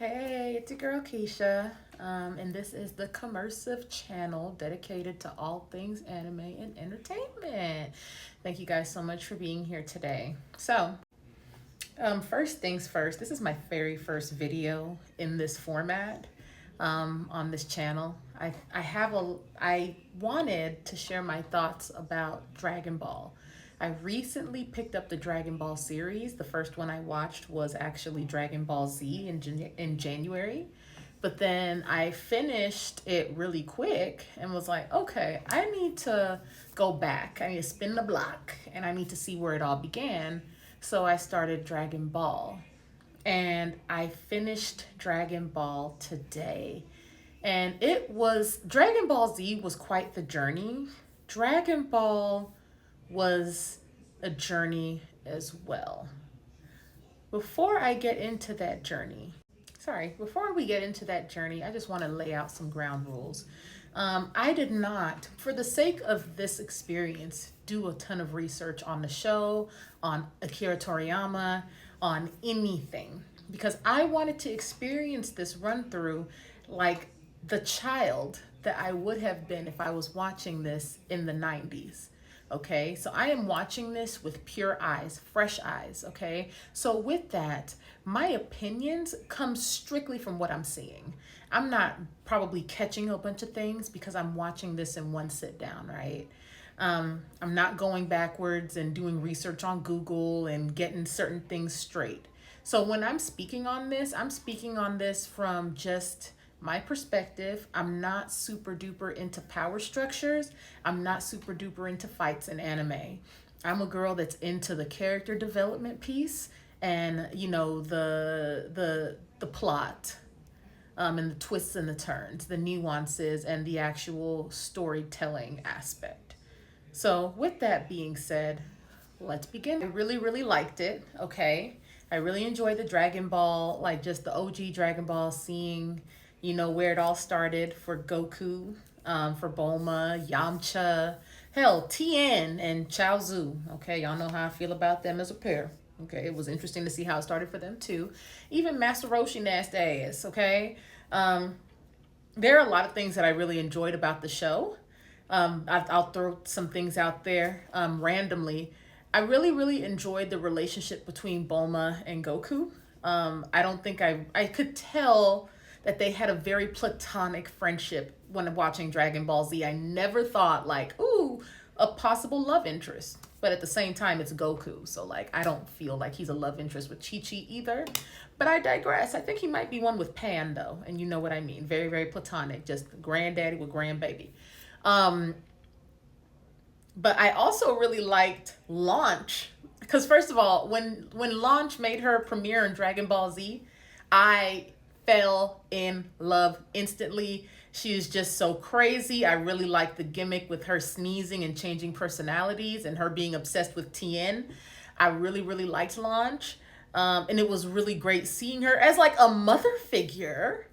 Hey, it's your girl Keisha, and this is the Commersive channel dedicated to all things anime and entertainment. Thank you guys so much for being here today. First things first, this is my very first video in this format on this channel. I wanted to share my thoughts about Dragon Ball. I recently picked up the Dragon Ball series. The first one I watched was actually Dragon Ball Z in January. But then I finished it really quick and was like, okay, I need to go back. I need to spin the block and I need to see where it all began. So I started Dragon Ball. And I finished Dragon Ball today. And Dragon Ball Z was quite the journey. Dragon Ball was a journey as well. Before we get into that journey, I just want to lay out some ground rules. I did not, for the sake of this experience, do a ton of research on the show, on Akira Toriyama, on anything, because I wanted to experience this run through like the child that I would have been if I was watching this in the 90s. Okay, so I am watching this with pure eyes, fresh eyes. Okay, so with that, my opinions come strictly from what I'm seeing. I'm not probably catching a bunch of things because I'm watching this in one sit down, right? I'm not going backwards and doing research on Google and getting certain things straight. So when I'm speaking on this, I'm speaking on this from just my perspective. I'm not super duper into power structures. I'm not super duper into fights in anime. I'm a girl that's into the character development piece and, you know, the plot, and the twists and the turns, the nuances and the actual storytelling aspect. So with that being said, let's begin. I really, really liked it. Okay. I really enjoyed the Dragon Ball, like just the OG Dragon Ball, seeing, you know, where it all started for Goku, for Bulma, Yamcha, hell, Tien and Chaozu. Okay, y'all know how I feel about them as a pair. Okay, it was interesting to see how it started for them too. Even Master Roshi nasty ass. Okay, there are a lot of things that I really enjoyed about the show. I'll throw some things out there randomly. I really, really enjoyed the relationship between Bulma and Goku. I don't think I could tell that they had a very platonic friendship when watching Dragon Ball Z. I never thought like, ooh, a possible love interest. But at the same time, it's Goku. So like, I don't feel like he's a love interest with Chi-Chi either. But I digress. I think he might be one with Pan though. And you know what I mean. Very, very platonic. Just granddaddy with grandbaby. But I also really liked Launch. Because first of all, when Launch made her premiere in Dragon Ball Z, I fell in love instantly. She is just so crazy. I really like the gimmick with her sneezing and changing personalities and her being obsessed with Tien. I really, really liked Launch. And it was really great seeing her as like a mother figure.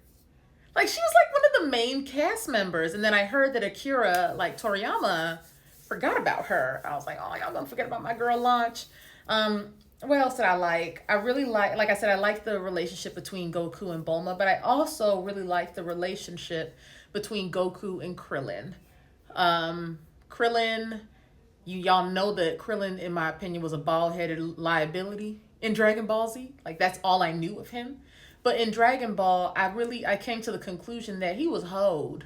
Like she was like one of the main cast members. And then I heard that Akira, like Toriyama, forgot about her. I was like, oh, y'all gonna forget about my girl Launch. What else did I like? I really like I said, I like the relationship between Goku and Bulma, but I also really like the relationship between Goku and Krillin. Krillin, y'all know that Krillin, in my opinion, was a bald-headed liability in Dragon Ball Z. Like that's all I knew of him. But in Dragon Ball, I came to the conclusion that he was hoed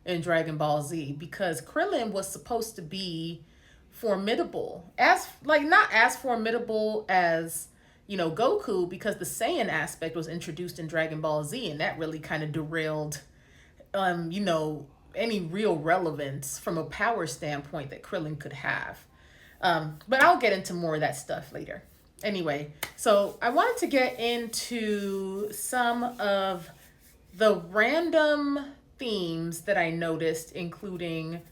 in Dragon Ball Z because Krillin was supposed to be formidable, not as formidable as, you know, Goku, because the Saiyan aspect was introduced in Dragon Ball Z, and that really kind of derailed you know, any real relevance from a power standpoint that Krillin could have. But I'll get into more of that stuff later. Anyway, so I wanted to get into some of the random themes that I noticed, including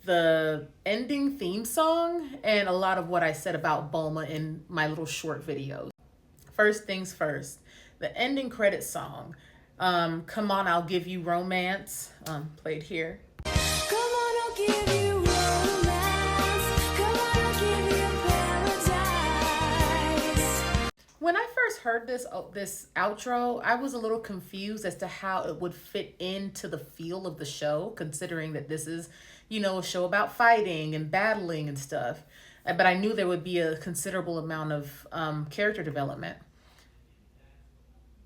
the ending theme song and a lot of what I said about Bulma in my little short videos. First things first, the ending credit song, Come On, I'll Give You Romance, played here. Come on, I'll give you romance. Come on, I'll give you paradise. When I first heard this outro, I was a little confused as to how it would fit into the feel of the show, considering that this is, a show about fighting and battling and stuff. But I knew there would be a considerable amount of character development.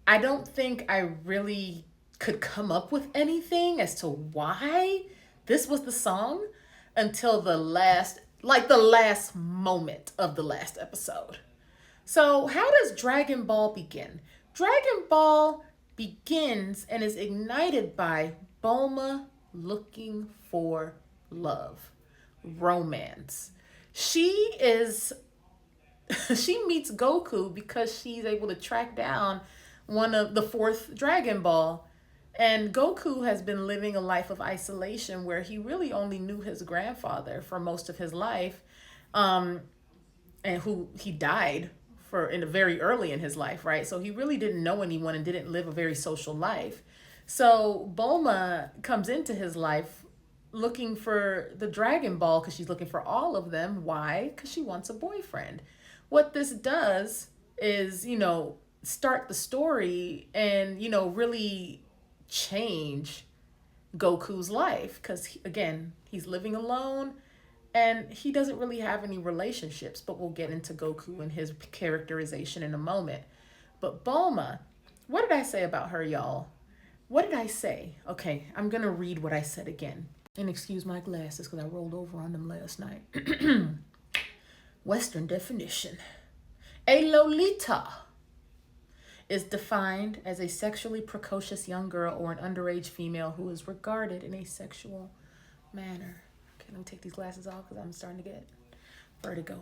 I don't think I really could come up with anything as to why this was the song until the last moment of the last episode. So, how does Dragon Ball begin? Dragon Ball begins and is ignited by Bulma looking for love, romance. She is she meets Goku because she's able to track down one of the fourth Dragon Ball. And Goku has been living a life of isolation where he really only knew his grandfather for most of his life, and who he died for in a very early in his life, right? So he really didn't know anyone and didn't live a very social life. So Bulma comes into his life looking for the Dragon Ball because she's looking for all of them. Why? Because she wants a boyfriend. What this does is, start the story and, really change Goku's life because, again, he's living alone and he doesn't really have any relationships, but we'll get into Goku and his characterization in a moment. But Bulma, what did I say about her, y'all? What did I say? Okay, I'm going to read what I said again. And excuse my glasses because I rolled over on them last night. Western definition. A Lolita is defined as a sexually precocious young girl or an underage female who is regarded in a sexual manner. Okay, let me take these glasses off because I'm starting to get vertigo.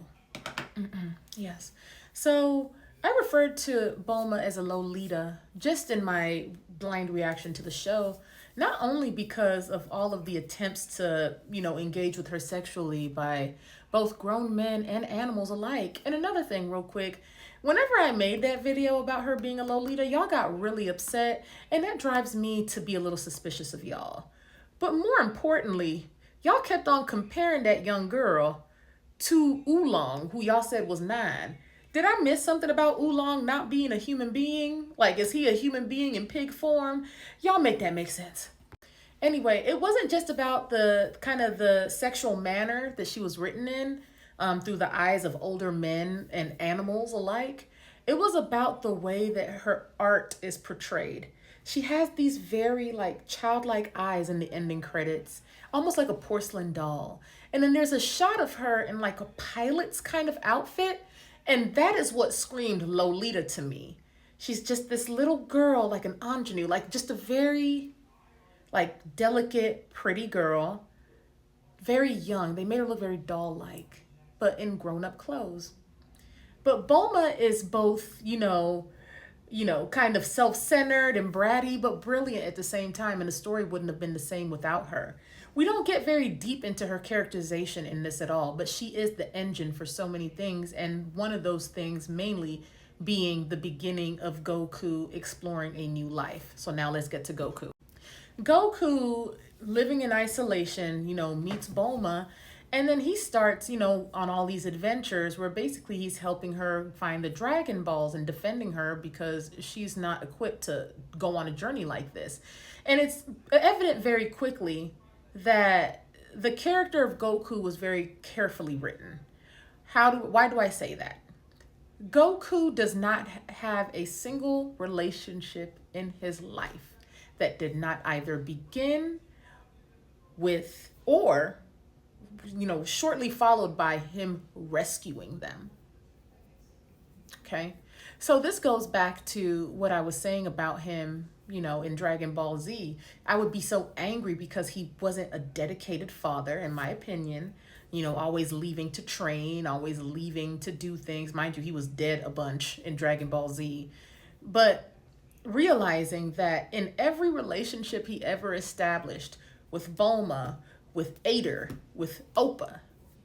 Yes. So I referred to Bulma as a Lolita just in my blind reaction to the show, not only because of all of the attempts to, engage with her sexually by both grown men and animals alike. And another thing real quick, whenever I made that video about her being a Lolita, y'all got really upset, and that drives me to be a little suspicious of y'all. But more importantly, y'all kept on comparing that young girl to Oolong, who y'all said was 9. Did I miss something about Oolong not being a human being? Like, is he a human being in pig form? Y'all make that make sense. Anyway, it wasn't just about the kind of the sexual manner that she was written in through the eyes of older men and animals alike. It was about the way that her art is portrayed. She has these very childlike eyes in the ending credits, almost like a porcelain doll. And then there's a shot of her in a pilot's kind of outfit. And that is what screamed Lolita to me. She's just this little girl, like an ingenue, just a very delicate, pretty girl, very young. They made her look very doll-like, but in grown-up clothes. But Bulma is both, kind of self-centered and bratty, but brilliant at the same time. And the story wouldn't have been the same without her. We don't get very deep into her characterization in this at all, but she is the engine for so many things. And one of those things mainly being the beginning of Goku exploring a new life. So now let's get to Goku. Goku, living in isolation, meets Bulma, and then he starts, on all these adventures where basically he's helping her find the Dragon Balls and defending her because she's not equipped to go on a journey like this. And it's evident very quickly that the character of Goku was very carefully written. Why do I say that? Goku does not have a single relationship in his life that did not either begin with or, shortly followed by him rescuing them. Okay. So this goes back to what I was saying about him, in Dragon Ball Z. I would be so angry because he wasn't a dedicated father, in my opinion, always leaving to train, always leaving to do things. Mind you, he was dead a bunch in Dragon Ball Z. But realizing that in every relationship he ever established with Bulma, with Ader, with Oppa,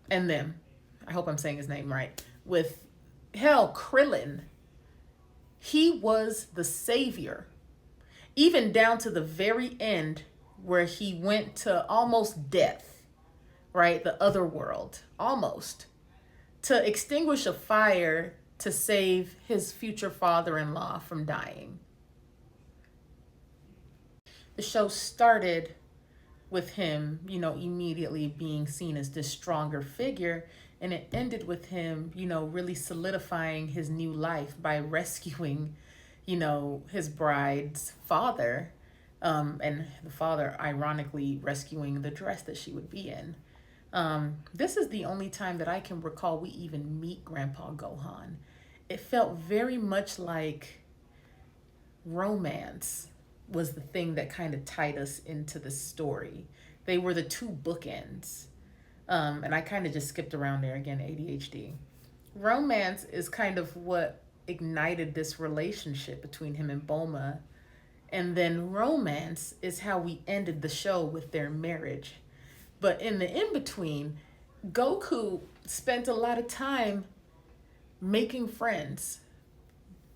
and them, I hope I'm saying his name right, with Krillin, he was the savior, even down to the very end where he went to almost death, right? The other world, almost, to extinguish a fire to save his future father-in-law from dying. The show started with him, immediately being seen as this stronger figure. And it ended with him, really solidifying his new life by rescuing, his bride's father. And the father, ironically, rescuing the dress that she would be in. This is the only time that I can recall we even meet Grandpa Gohan. It felt very much like romance was the thing that kind of tied us into the story. They were the two bookends. And I kind of just skipped around there again, ADHD. Romance is kind of what ignited this relationship between him and Bulma. And then romance is how we ended the show with their marriage. But in the in-between, Goku spent a lot of time making friends.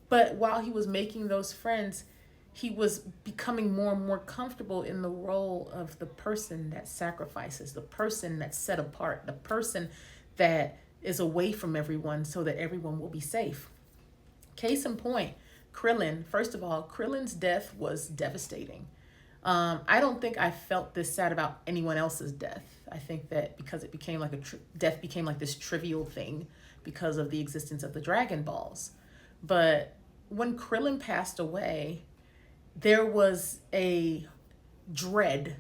But while he was making those friends, he was becoming more and more comfortable in the role of the person that sacrifices, the person that's set apart, the person that is away from everyone so that everyone will be safe. Case in point, Krillin. First of all, Krillin's death was devastating. I don't think I felt this sad about anyone else's death. I think that because it became like death became like this trivial thing because of the existence of the Dragon Balls. But when Krillin passed away, there was a dread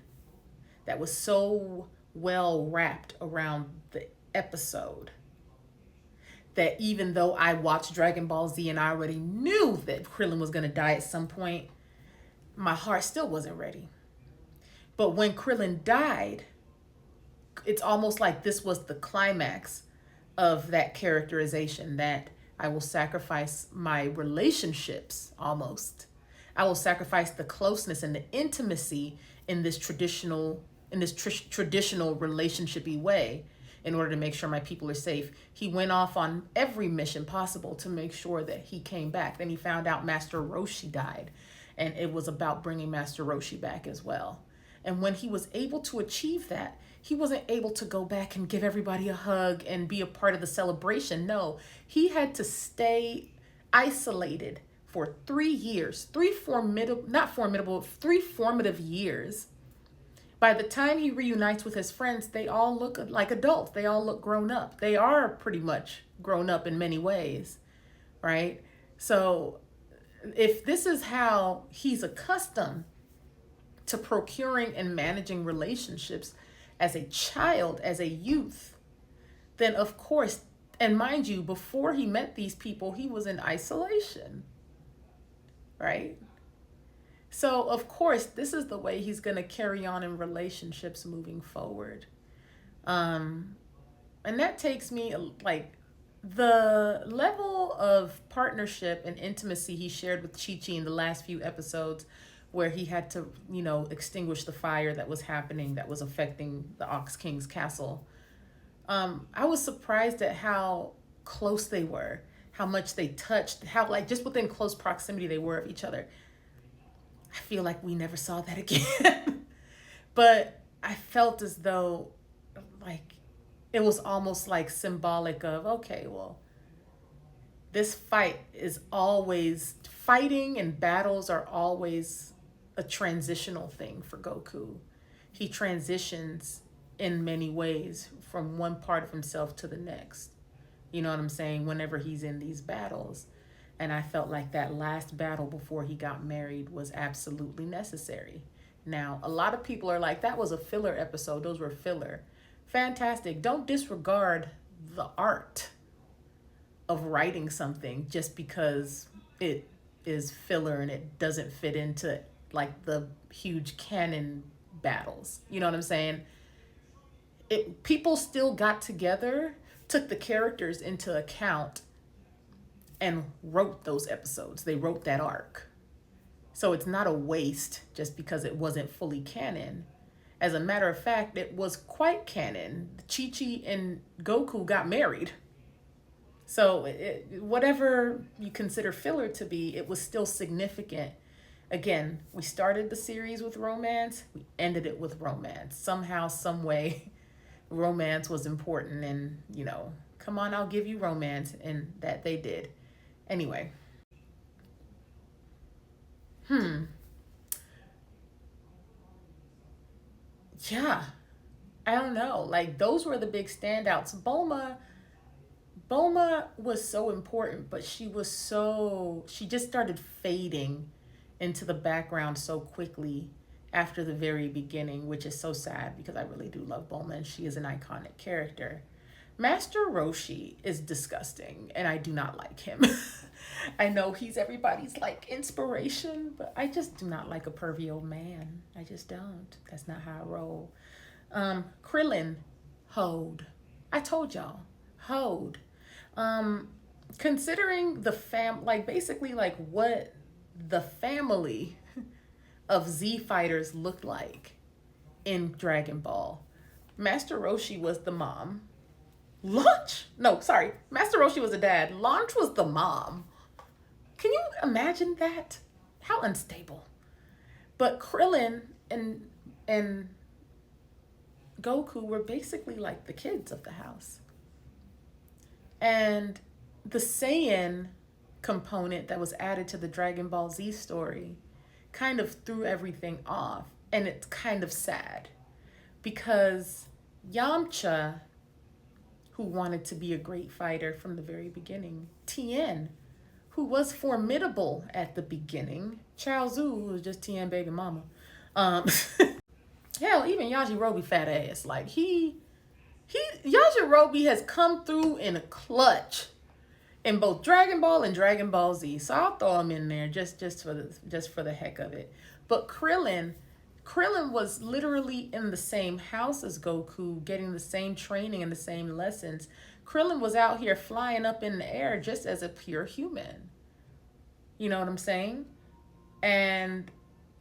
that was so well wrapped around the episode that even though I watched Dragon Ball Z and I already knew that Krillin was going to die at some point, my heart still wasn't ready. But when Krillin died, it's almost like this was the climax of that characterization, that I will sacrifice my relationships almost. I will sacrifice the closeness and the intimacy in this traditional relationshipy way in order to make sure my people are safe. He went off on every mission possible to make sure that he came back. Then he found out Master Roshi died, and it was about bringing Master Roshi back as well. And when he was able to achieve that, he wasn't able to go back and give everybody a hug and be a part of the celebration. No, he had to stay isolated for 3 years, three formative years. By the time he reunites with his friends, they all look like adults. They all look grown up. They are pretty much grown up in many ways, right? So if this is how he's accustomed to procuring and managing relationships as a child, as a youth, then of course, and mind you, before he met these people, he was in isolation, right? So of course, this is the way he's going to carry on in relationships moving forward. And that takes me like the level of partnership and intimacy he shared with Chi-Chi in the last few episodes, where he had to, extinguish the fire that was happening, that was affecting the Ox King's castle. I was surprised at how close they were, how much they touched, how like just within close proximity they were of each other. I feel like we never saw that again. But I felt as though like it was almost like symbolic of, okay, well, this fight is always, fighting and battles are always a transitional thing for Goku. He transitions in many ways from one part of himself to the next. You know what I'm saying? Whenever he's in these battles. And I felt like that last battle before he got married was absolutely necessary. Now, a lot of people are like, that was a filler episode. Those were filler. Fantastic. Don't disregard the art of writing something just because it is filler and it doesn't fit into like the huge canon battles. You know what I'm saying? People still got together, took the characters into account, and wrote those episodes. They wrote that arc. So it's not a waste just because it wasn't fully canon. As a matter of fact, it was quite canon. Chi-Chi and Goku got married. So whatever you consider filler to be, it was still significant. Again, we started the series with romance. We ended it with romance. Somehow, some way, romance was important. And, come on, I'll give you romance. And that they did. Anyway, yeah, I don't know. Like those were the big standouts. Bulma was so important, but she just started fading into the background so quickly after the very beginning, which is so sad because I really do love Bulma and she is an iconic character. Master Roshi is disgusting and I do not like him. I know he's everybody's like inspiration, but I just do not like a pervy old man. I just don't. That's not how I roll. Krillin, hold. I told y'all, hold. Um, Considering the like basically like what the family of Z fighters looked like in Dragon Ball. Master Roshi was the mom. Launch? No, sorry. Master Roshi was the dad. Launch was the mom. Can you imagine that? How unstable. But Krillin and Goku were basically like the kids of the house. And the Saiyan component that was added to the Dragon Ball Z story kind of threw everything off. And it's kind of sad because Yamcha, who wanted to be a great fighter from the very beginning, Tien, who was formidable at the beginning, Chaozu, who was just Tien baby mama, um, hell, even Yajirobe fat ass, like Yajirobe has come through in a clutch in both Dragon Ball and Dragon Ball Z. So I'll throw him in there just for the heck of it. But Krillin was literally in the same house as Goku, getting the same training and the same lessons. Krillin was out here flying up in the air just as a pure human. You know what I'm saying? And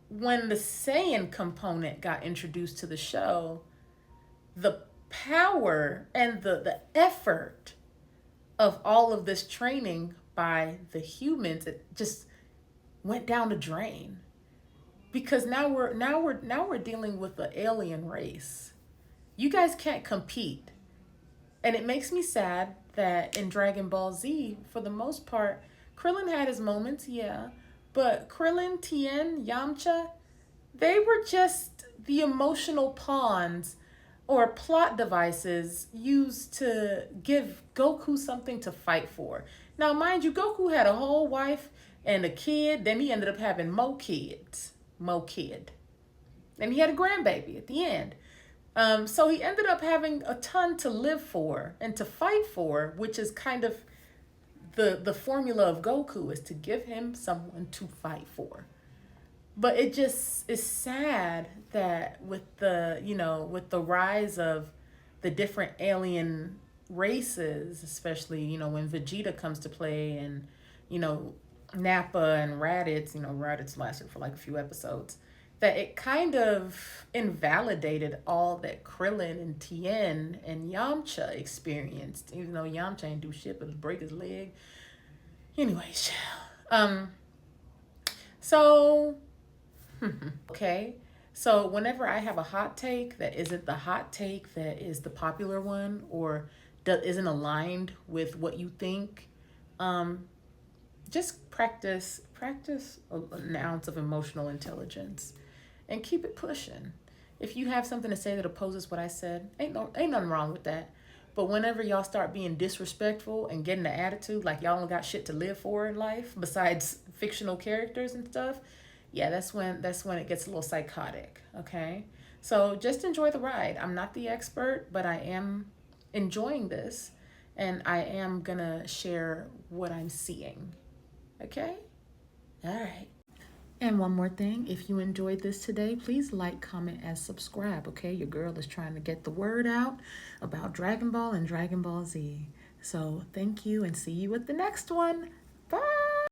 when the Saiyan component got introduced to the show, the power and the effort of all of this training by the humans, it just went down the drain. Because now we're dealing with the alien race. You guys can't compete. And it makes me sad that in Dragon Ball Z, for the most part, Krillin had his moments, yeah. But Krillin, Tien, Yamcha, they were just the emotional pawns or plot devices used to give Goku something to fight for. Now, mind you, Goku had a whole wife and a kid. Then he ended up having more kids. And he had a grandbaby at the end. So he ended up having a ton to live for and to fight for, which is kind of the formula of Goku, is to give him someone to fight for. But it just is sad that with the rise of the different alien races, especially, when Vegeta comes to play and, Nappa and Raditz, Raditz lasted for like a few episodes, that it kind of invalidated all that Krillin and Tien and Yamcha experienced, even though Yamcha didn't do shit but break his leg. Anyways, so okay. So whenever I have a hot take that isn't the hot take that is the popular one, or isn't aligned with what you think, just practice an ounce of emotional intelligence and keep it pushing. If you have something to say that opposes what I said, ain't nothing wrong with that. But whenever y'all start being disrespectful and getting the attitude like y'all don't got shit to live for in life besides fictional characters and stuff, yeah, that's when it gets a little psychotic, okay? So just enjoy the ride. I'm not the expert, but I am enjoying this, and I am gonna share what I'm seeing, okay? All right. And one more thing, if you enjoyed this today, please like, comment, and subscribe, okay? Your girl is trying to get the word out about Dragon Ball and Dragon Ball Z. So thank you, and see you with the next one.